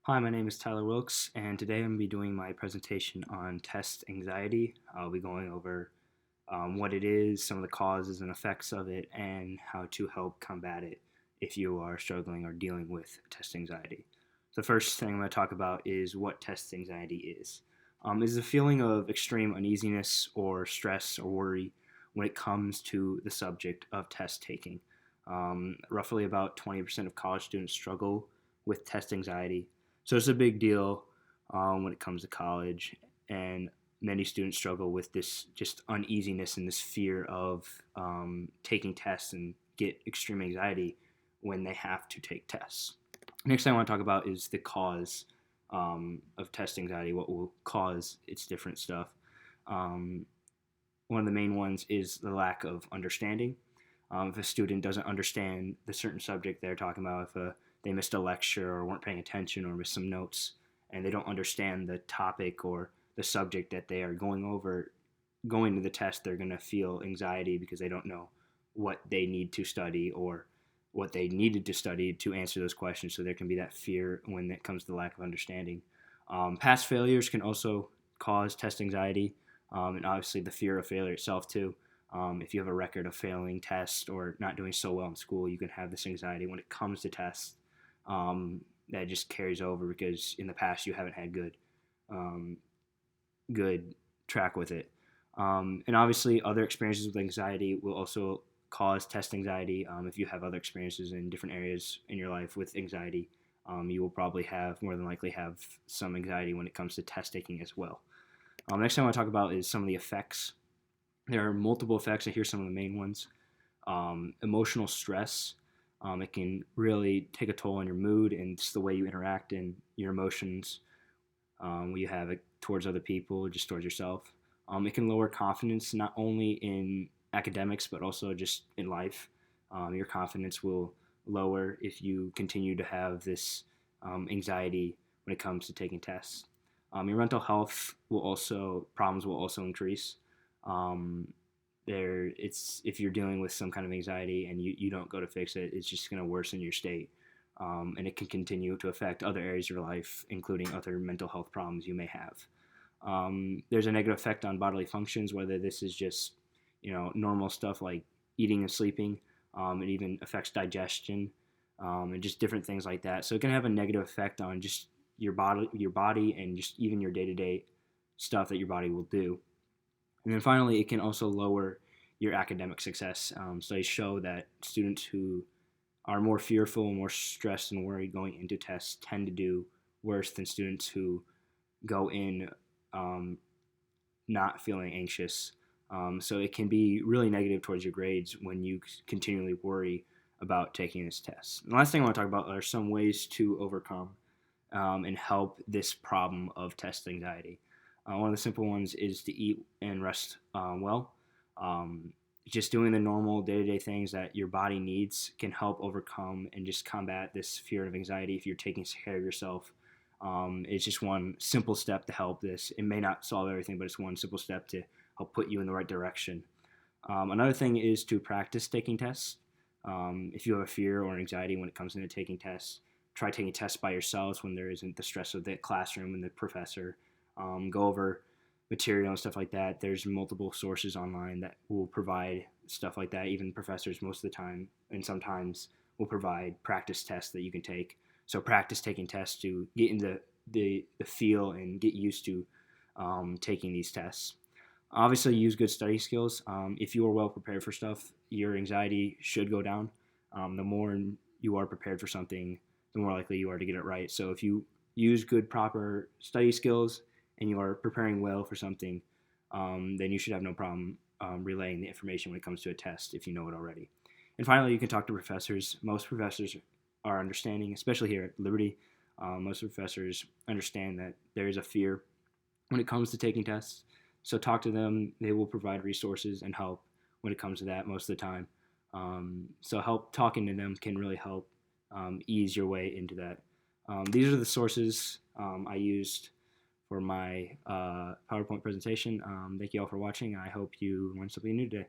Hi, my name is Tyler Wilkes, and today I'm going to be doing my presentation on test anxiety. I'll be going over what it is, some of the causes and effects of it, and how to help combat it if you are struggling or dealing with test anxiety. The first thing I'm going to talk about is what test anxiety is. Is a feeling of extreme uneasiness or stress or worry when it comes to the subject of test taking. Roughly about 20% of college students struggle with test anxiety, so it's a big deal when it comes to college, and many students struggle with this just uneasiness and this fear of taking tests and get extreme anxiety when they have to take tests. Next thing I want to talk about is the cause of test anxiety, what will cause its different stuff. One of the main ones is the lack of understanding. If a student doesn't understand the certain subject they're talking about, if they missed a lecture or weren't paying attention or missed some notes, and they don't understand the topic or the subject that they are going over, going to the test, they're going to feel anxiety because they don't know what they need to study or what they needed to study to answer those questions. So there can be that fear when it comes to the lack of understanding. Past failures can also cause test anxiety, and obviously the fear of failure itself too. If you have a record of failing tests or not doing so well in school, you can have this anxiety when it comes to tests. That just carries over because in the past you haven't had good track with it. And obviously, other experiences with anxiety will also cause test anxiety. If you have other experiences in different areas in your life with anxiety, you will probably more than likely have some anxiety when it comes to test taking as well. Next thing I want to talk about is some of the effects. There are multiple effects. I hear some of the main ones. Emotional stress. It can really take a toll on your mood and just the way you interact and your emotions. You have it towards other people, just towards yourself. It can lower confidence not only in academics but also just in life. Your confidence will lower if you continue to have this anxiety when it comes to taking tests. Your mental health problems will also increase. If you're dealing with some kind of anxiety and you don't go to fix it, it's just going to worsen your state, and it can continue to affect other areas of your life, including other mental health problems you may have. There's a negative effect on bodily functions, whether this is just normal stuff like eating and sleeping. It even affects digestion, and just different things like that. So it can have a negative effect on just your body, and just even your day-to-day stuff that your body will do. And then finally, it can also lower your academic success. Studies show that students who are more fearful, more stressed and worried going into tests tend to do worse than students who go in not feeling anxious. So it can be really negative towards your grades when you continually worry about taking this test. And the last thing I want to talk about are some ways to overcome and help this problem of test anxiety. One of the simple ones is to eat and rest well. Just doing the normal day-to-day things that your body needs can help overcome and just combat this fear of anxiety if you're taking care of yourself. It's just one simple step to help this. It may not solve everything, but it's one simple step to help put you in the right direction. Another thing is to practice taking tests. If you have a fear or anxiety when it comes into taking tests, try taking tests by yourselves when there isn't the stress of the classroom and the professor. Go over material and stuff like that. There's multiple sources online that will provide stuff like that. Even professors most of the time and sometimes will provide practice tests that you can take. So practice taking tests to get into the feel and get used to taking these tests. Obviously, use good study skills. If you are well prepared for stuff, your anxiety should go down. The more you are prepared for something, the more likely you are to get it right. So if you use good, proper study skills and you are preparing well for something, then you should have no problem relaying the information when it comes to a test if you know it already. And finally, you can talk to professors. Most professors are understanding, especially here at Liberty. Most professors understand that there is a fear when it comes to taking tests. So talk to them. They will provide resources and help when it comes to that most of the time. So talking to them can really help ease your way into that. These are the sources I used for my PowerPoint presentation. Thank you all for watching. I hope you learned something new today.